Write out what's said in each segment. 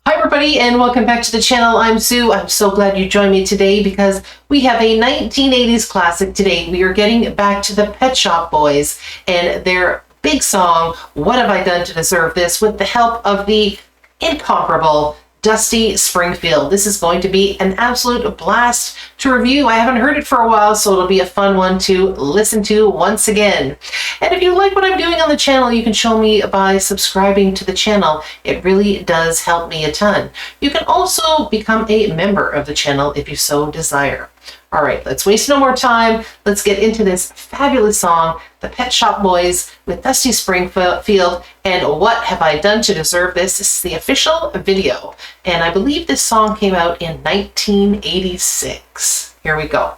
Hi everybody and welcome back to the channel. I'm Sue. I'm so glad you joined me today because we have a 1980s classic today. We are getting back to the Pet Shop Boys and their big song, What Have I Done to Deserve This, with the help of the incomparable Dusty Springfield. This is going to be an absolute blast to review. I haven't heard it for a while, so it'll be a fun one to listen to once again. And if you like what I'm doing on the channel, you can show me by subscribing to the channel. It really does help me a ton. You can also become a member of the channel if you so desire. All right, let's waste no more time. Let's get into this fabulous song, the Pet Shop Boys with Dusty Springfield and What Have I Done to Deserve This? This is the official video. And I believe this song came out in 1986. Here we go.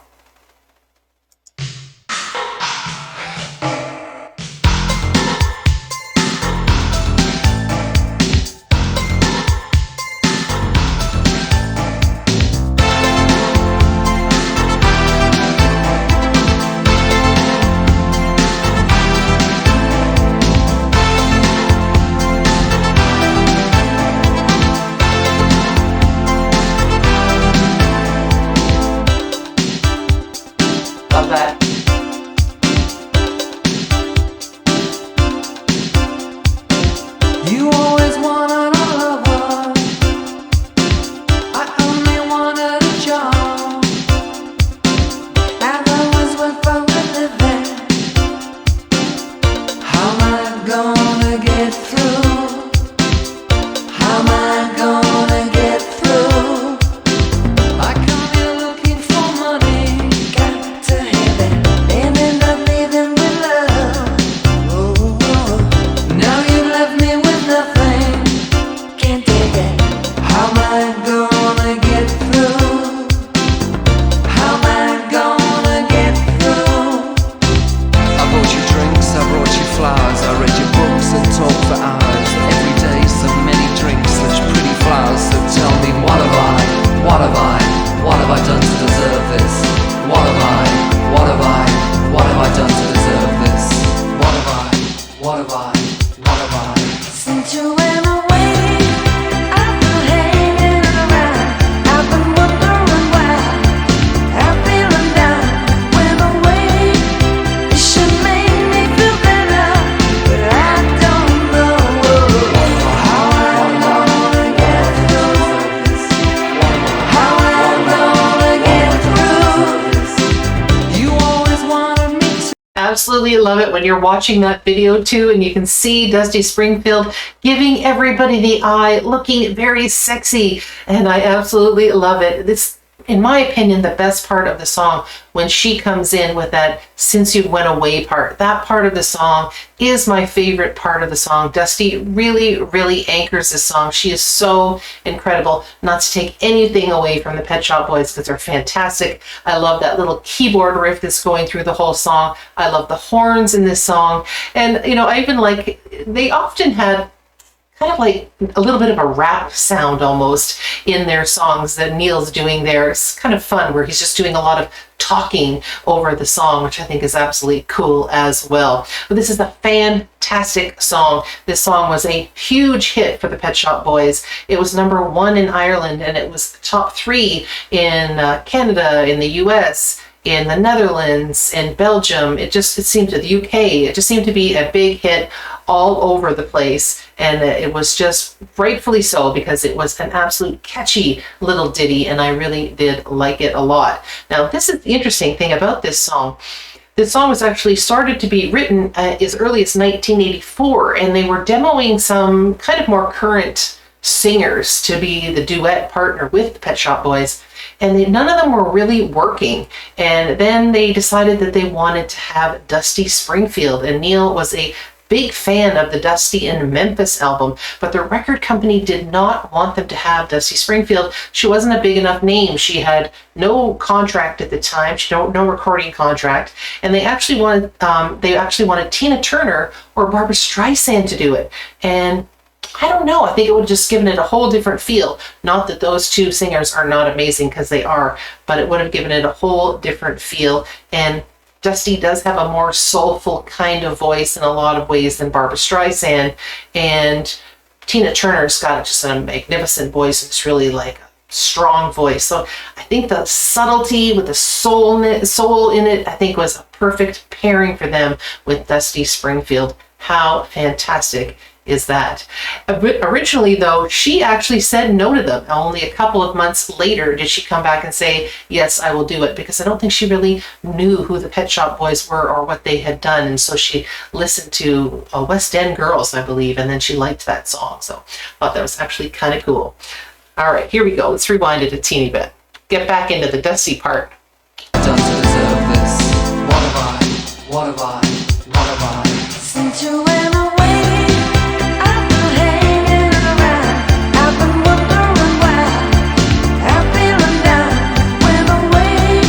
Love that. You always wanted a lover, I only wanted a job, and I was worth a living. How am I gonna get through? How am I gonna get through? I come here looking for money, got to have it, and end up leaving with love. Oh, now you left me with nothing, can't take it. How am I gonna get through? How am I gonna get through? I bought you drinks, I brought you flowers, I read your books and talked for hours. Every day so many drinks, such pretty flowers. So tell me, what have I done to deserve this? What have I done to deserve this? What have I Since you went away, I've been hanging around, I've been wondering why I'm feeling down. Went away, it should make me feel better, but I don't know how I'm gonna get through. How I'm gonna get through. You always wanted me to. Absolutely love it when you're watching that video too and you can see Dusty Springfield giving everybody the eye, looking very sexy, and I absolutely love it. This, in my opinion, the best part of the song when she comes in with that "since you went away" part. That part of the song is my favorite part of the song. Dusty really anchors this song. She is so incredible. Not to take anything away from the Pet Shop Boys because they're fantastic. I love that little keyboard riff that's going through the whole song. I love the horns in this song. And, you know, I even like, they often had kind of like a little bit of a rap sound almost in their songs that Neil's doing there. It's kind of fun where he's just doing a lot of talking over the song, which I think is absolutely cool as well. But this is a fantastic song. This song was a huge hit for the Pet Shop Boys. It was #1 in Ireland and it was top 3 in Canada, in the US, in the Netherlands, in Belgium. It seemed to the UK. It just seemed to be a big hit all over the place, and it was just rightfully so because it was an absolute catchy little ditty, and I really did like it a lot. Now, this is the interesting thing about this song. This song was actually started to be written as early as 1984, and they were demoing some kind of more current singers to be the duet partner with the Pet Shop Boys, and none of them were really working. And then they decided that they wanted to have Dusty Springfield, and Neil was a big fan of the Dusty in Memphis album, but the record company did not want them to have Dusty Springfield. She wasn't a big enough name. She had no contract at the time. She had no recording contract, and they actually wanted Tina Turner or Barbra Streisand to do it. And I don't know, I think it would have just given it a whole different feel. Not that those two singers are not amazing, because they are, but it would have given it a whole different feel. And Dusty does have a more soulful kind of voice in a lot of ways than Barbra Streisand, and Tina Turner's got just a magnificent voice. It's really like a strong voice. So I think the subtlety with the soul in it, I think was a perfect pairing for them with Dusty Springfield. How fantastic is that? Originally, though, she actually said no to them. Only a couple of months later did she come back and say, yes, I will do it, because I don't think she really knew who the Pet Shop Boys were or what they had done. And so she listened to West End Girls, I believe, and then she liked that song. So I thought that was actually kind of cool. All right, here we go. Let's rewind it a teeny bit. Get back into the Dusty part. Done to deserve this. What have I? What have I? What have I? Since you went away, I've been hanging around. I've been wondering why I'm feeling down. Went away,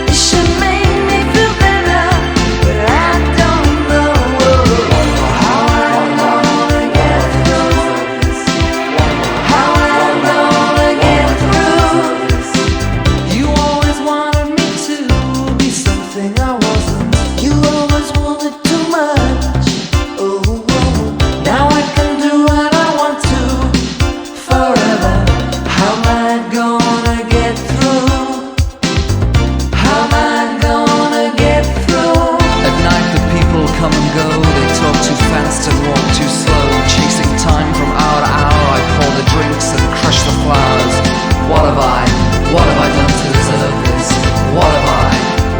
it should make me feel better, but I don't know how I'm gonna get through this. How I'm gonna get through. You always wanted me to be something I wasn't. You always wanted too much. Oh, now I can do what I want to forever. How am I gonna get through? How am I gonna get through? At night the people come and go. They talk too fast and walk too slow. Chasing time from hour to hour. I pour the drinks and crush the flowers. What have I? What have I done to deserve this? What have I?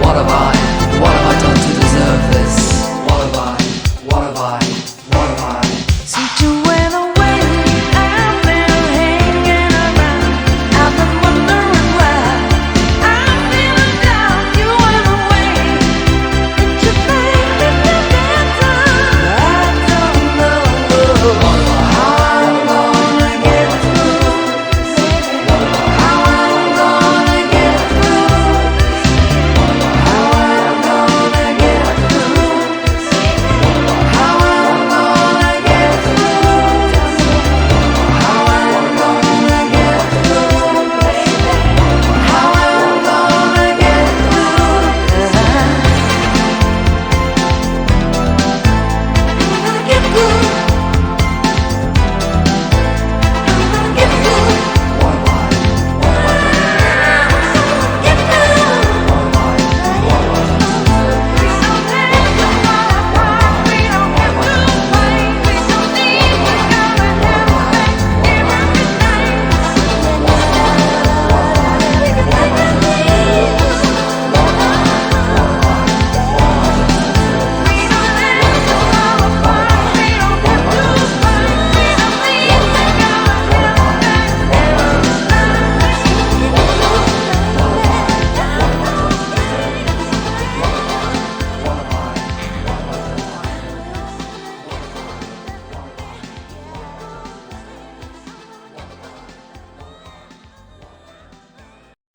What have I? What have I done to deserve this? What have I? What have I? What have I? Since you went away, I've been hanging around. I've been wondering why I'm feeling down. You went away, and you made me feel better. I don't know how I'm gonna get through. How I'm gonna get through. How I'm gonna get through. How I'm gonna get through. How I'm gonna get through. How I'm gonna get through. I'm gonna get through. I'm gonna get through. What am I? What am I? Get through.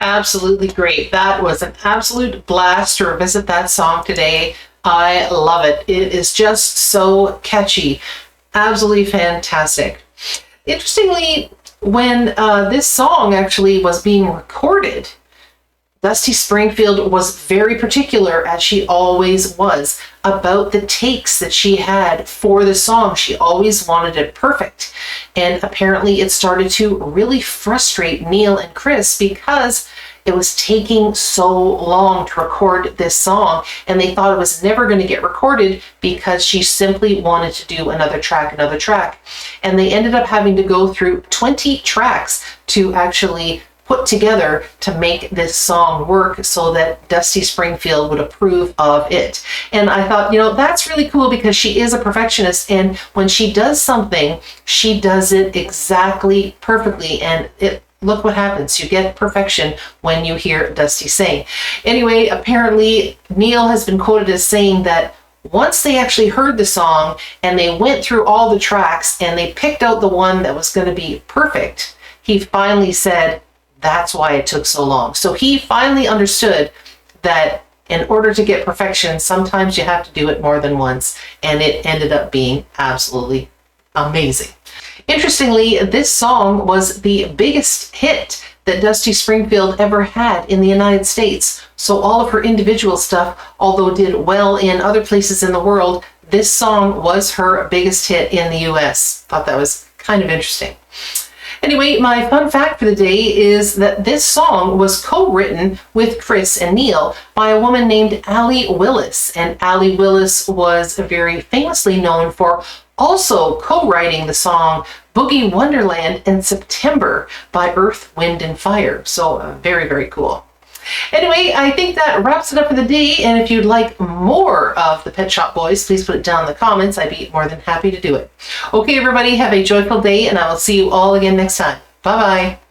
Absolutely great. That was an absolute blast to revisit that song today. I love it. It is just so catchy. Absolutely fantastic. Interestingly, when this song actually was being recorded, Dusty Springfield was very particular, as she always was, about the takes that she had for the song. She always wanted it perfect. And apparently it started to really frustrate Neil and Chris because it was taking so long to record this song, and they thought it was never going to get recorded because she simply wanted to do another track. And they ended up having to go through 20 tracks to actually put together to make this song work so that Dusty Springfield would approve of it. And I thought, that's really cool because she is a perfectionist, and when she does something, she does it exactly perfectly, and look what happens. You get perfection when you hear Dusty sing. Anyway, apparently Neil has been quoted as saying that once they actually heard the song and they went through all the tracks and they picked out the one that was going to be perfect, he finally said, that's why it took so long. So he finally understood that in order to get perfection, sometimes you have to do it more than once, and it ended up being absolutely amazing. Interestingly, this song was the biggest hit that Dusty Springfield ever had in the United States. So all of her individual stuff, although did well in other places in the world, this song was her biggest hit in the US. Thought that was kind of interesting. Anyway, my fun fact for the day is that this song was co-written with Chris and Neil by a woman named Allie Willis. And Allie Willis was very famously known for also co-writing the song Boogie Wonderland in September by Earth, Wind, and Fire. So very, very cool. Anyway, I think that wraps it up for the day. And if you'd like more of the Pet Shop Boys, please put it down in the comments. I'd be more than happy to do it. Okay, everybody, have a joyful day, and I will see you all again next time. Bye-bye.